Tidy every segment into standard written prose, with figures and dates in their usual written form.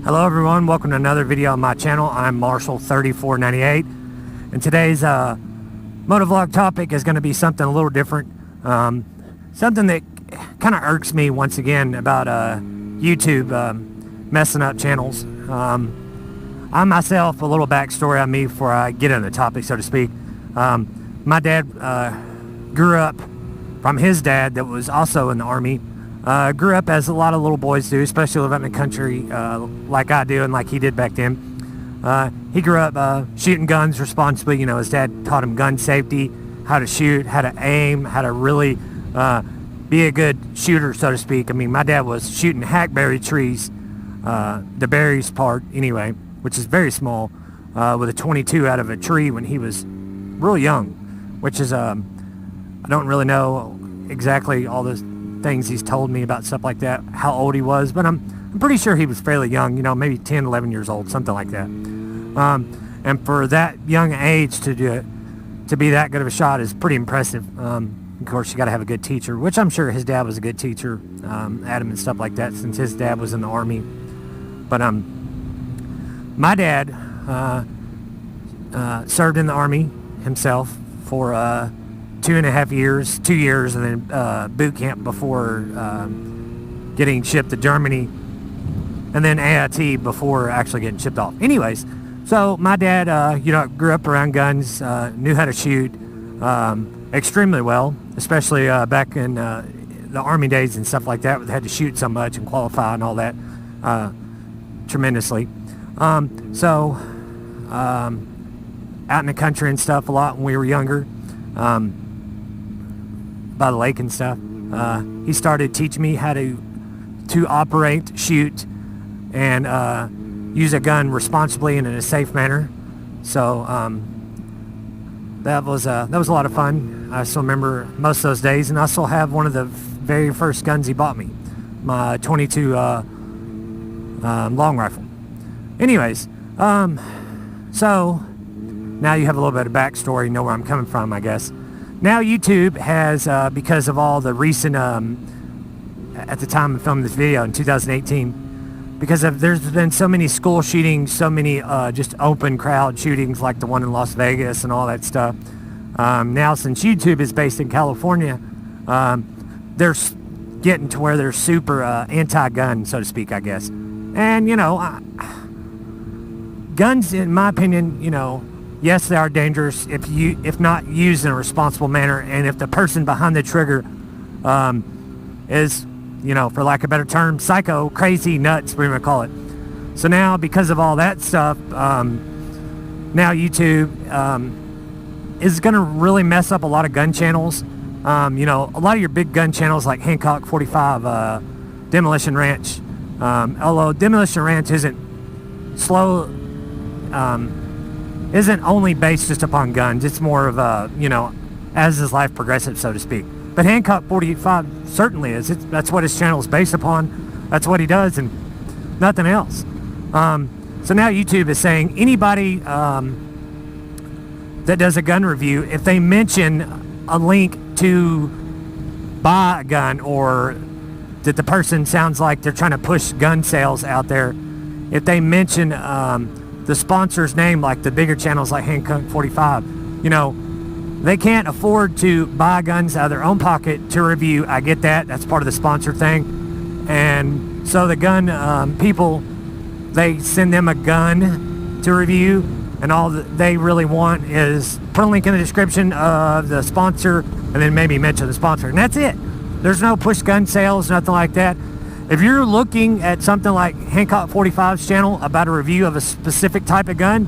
Hello everyone, welcome to another video on my channel. I'm Marshall3498, and today's motovlog topic is going to be something a little different. Something that kind of irks me once again about YouTube messing up channels. I myself, a little backstory on me before I get into the topic, so to speak. My dad grew up from his dad that was also in the Army. Grew up as a lot of little boys do, especially living in the country like I do and like he did back then. He grew up shooting guns responsibly. You know, his dad taught him gun safety, how to shoot, how to aim, how to really be a good shooter, so to speak. I mean, my dad was shooting hackberry trees, the berries part anyway, which is very small, with a 22 out of a tree when he was real young, which is, I don't really know exactly all the things he's told me about stuff like that, how old he was, but I'm pretty sure he was fairly young, you know, maybe 10, 11 years old, something like that. And for that young age to be that good of a shot is pretty impressive. Of course, you got to have a good teacher, which I'm sure his dad was a good teacher, Adam, and stuff like that, since his dad was in the Army. But my dad served in the Army himself for 2.5 years, 2 years, and then boot camp before getting shipped to Germany, and then AIT before actually getting shipped off. Anyways, so my dad, you know, grew up around guns, knew how to shoot extremely well, especially back in the Army days and stuff like that. They had to shoot so much and qualify and all that tremendously. So out in the country and stuff a lot when we were younger. By the lake and stuff. He started teaching me how to operate, shoot, and use a gun responsibly and in a safe manner. So that was a lot of fun. I still remember most of those days, and I still have one of the very first guns he bought me, my 22 long rifle. Anyways, so now you have a little bit of backstory, you know where I'm coming from, I guess. Now YouTube has, because of all the recent, at the time of filming this video in 2018, because there's been so many school shootings, so many just open crowd shootings like the one in Las Vegas and all that stuff. Now since YouTube is based in California, they're getting to where they're super anti-gun, so to speak, I guess. And, you know, guns, in my opinion, you know, yes, they are dangerous if not used in a responsible manner, and if the person behind the trigger is, you know, for lack of a better term, psycho, crazy, nuts, whatever you call it. So now, because of all that stuff, now YouTube is going to really mess up a lot of gun channels. You know, a lot of your big gun channels like Hancock 45, Demolition Ranch, although Demolition Ranch isn't isn't only based just upon guns. It's more of a, you know, as his life progresses, so to speak. But Hancock 45 certainly is. That's what his channel is based upon. That's what he does and nothing else. So now YouTube is saying anybody that does a gun review, if they mention a link to buy a gun, or that the person sounds like they're trying to push gun sales out there, if they mention the sponsor's name, like the bigger channels like Hancock 45, you know, they can't afford to buy guns out of their own pocket to review. I get that. That's part of the sponsor thing. And so the gun people, they send them a gun to review, and all that they really want is put a link in the description of the sponsor and then maybe mention the sponsor. And that's it. There's no push gun sales, nothing like that. If you're looking at something like Hancock 45's channel about a review of a specific type of gun,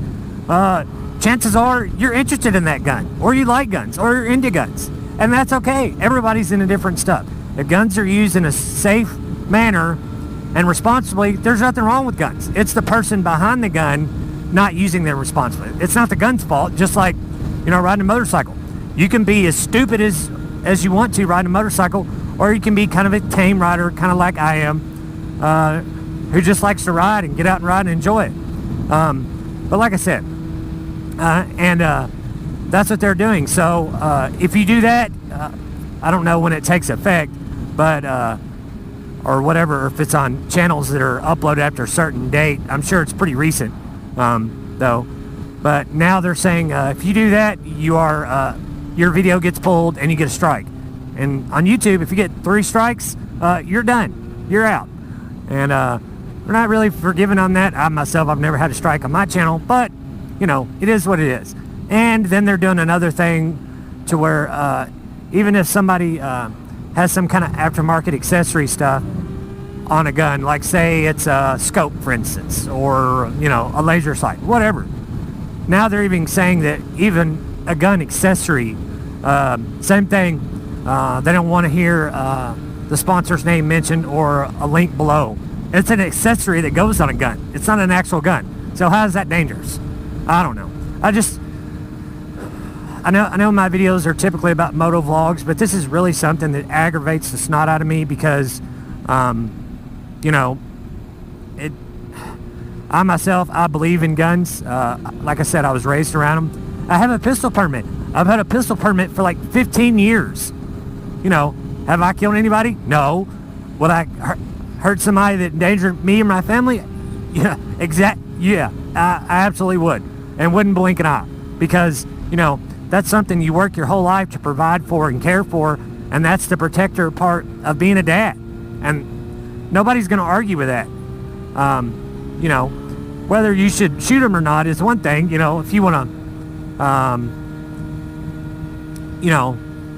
chances are you're interested in that gun, or you like guns, or you're into guns. And that's okay. Everybody's into different stuff. If guns are used in a safe manner and responsibly, there's nothing wrong with guns. It's the person behind the gun not using them responsibly. It's not the gun's fault, just like, you know, riding a motorcycle. You can be as stupid as you want to riding a motorcycle, or you can be kind of a tame rider, kind of like I am, who just likes to ride and get out and ride and enjoy it. But like I said, that's what they're doing. So if you do that, I don't know when it takes effect, but or whatever, or if it's on channels that are uploaded after a certain date. I'm sure it's pretty recent, though. But now they're saying if you do that, your video gets pulled and you get a strike. And on YouTube, if you get 3 strikes, you're done. You're out. And we're not really forgiving on that. I've never had a strike on my channel, but it is what it is. And then they're doing another thing to where even if somebody has some kind of aftermarket accessory stuff on a gun, like say it's a scope, for instance, or a laser sight, whatever. Now they're even saying that even a gun accessory, same thing. They don't want to hear the sponsor's name mentioned or a link below. It's an accessory that goes on a gun. It's not an actual gun. So how is that dangerous? I don't know. I know my videos are typically about moto vlogs, but this is really something that aggravates the snot out of me because, I myself, I believe in guns. Like I said, I was raised around them. I have a pistol permit. I've had a pistol permit for like 15 years. Have I killed anybody? No. Would I hurt somebody that endangered me or my family? Yeah, yeah, I absolutely would. And wouldn't blink an eye. Because, that's something you work your whole life to provide for and care for. And that's the protector part of being a dad. And nobody's going to argue with that. Whether you should shoot them or not is one thing. If you want to,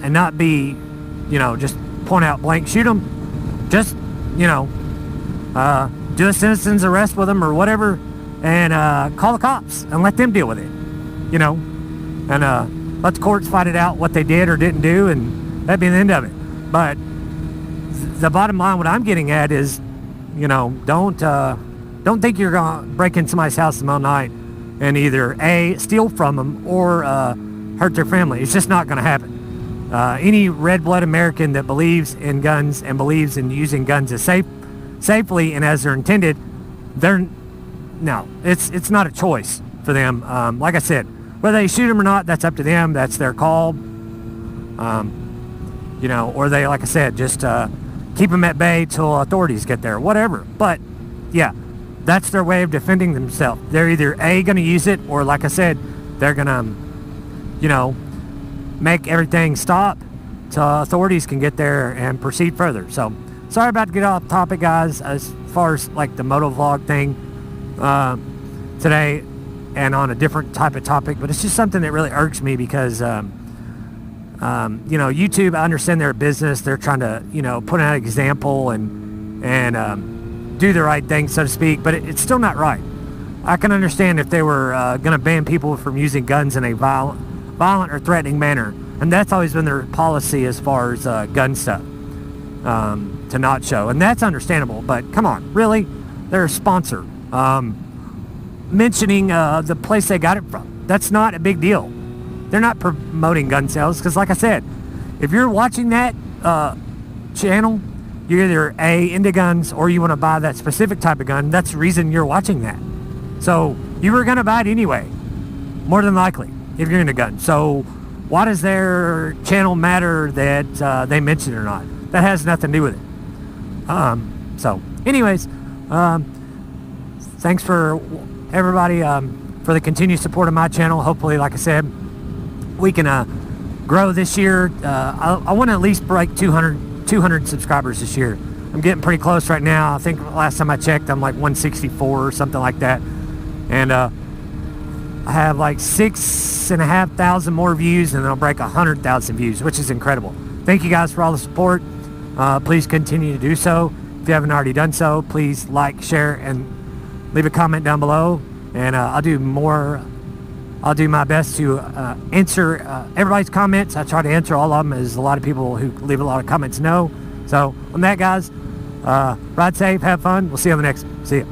and not be, just point out blank, shoot them. Just, do a citizen's arrest with them or whatever, and call the cops and let them deal with it. And let the courts fight it out what they did or didn't do, and that'd be the end of it. But the bottom line, what I'm getting at is, don't think you're gonna break into somebody's house in the middle of the night and either steal from them or hurt their family. It's just not gonna happen. Any red-blooded American that believes in guns and believes in using guns as safely and as they're intended, it's not a choice for them. Like I said, whether they shoot them or not, that's up to them. That's their call. Or they, like I said, just keep them at bay till authorities get there, whatever. But yeah, that's their way of defending themselves. They're either going to use it, or like I said, they're gonna make everything stop till authorities can get there and proceed further. So sorry about to get off topic, guys, as far as like the moto vlog thing today, and on a different type of topic, but it's just something that really irks me because YouTube, I understand they're a business. They're trying to put out an example and do the right thing, so to speak, but it's still not right. I can understand if they were going to ban people from using guns in a violent or threatening manner, and that's always been their policy as far as gun stuff, to not show, and that's understandable. But come on, really? They're a sponsor. Mentioning the place they got it from, that's not a big deal. They're not promoting gun sales, because like I said, if you're watching that channel, you're either into guns or you want to buy that specific type of gun. That's the reason you're watching that. So you were going to buy it anyway, more than likely, if you're into guns. So why does their channel matter that they mention it or not? That has nothing to do with it. So anyways, thanks for everybody for the continued support of my channel. Hopefully, like I said, we can grow this year. I want to at least break 200 subscribers this year. I'm getting pretty close right now. I think last time I checked, I'm like 164 or something like that. And I have like 6,500 more views, and then I'll break 100,000 views, which is incredible. Thank you guys for all the support. Please continue to do so. If you haven't already done so, please like, share, and leave a comment down below. And I'll do my best to answer everybody's comments. I try to answer all of them, as a lot of people who leave a lot of comments know. So on that, guys, ride safe, have fun. We'll see you on the next. See ya.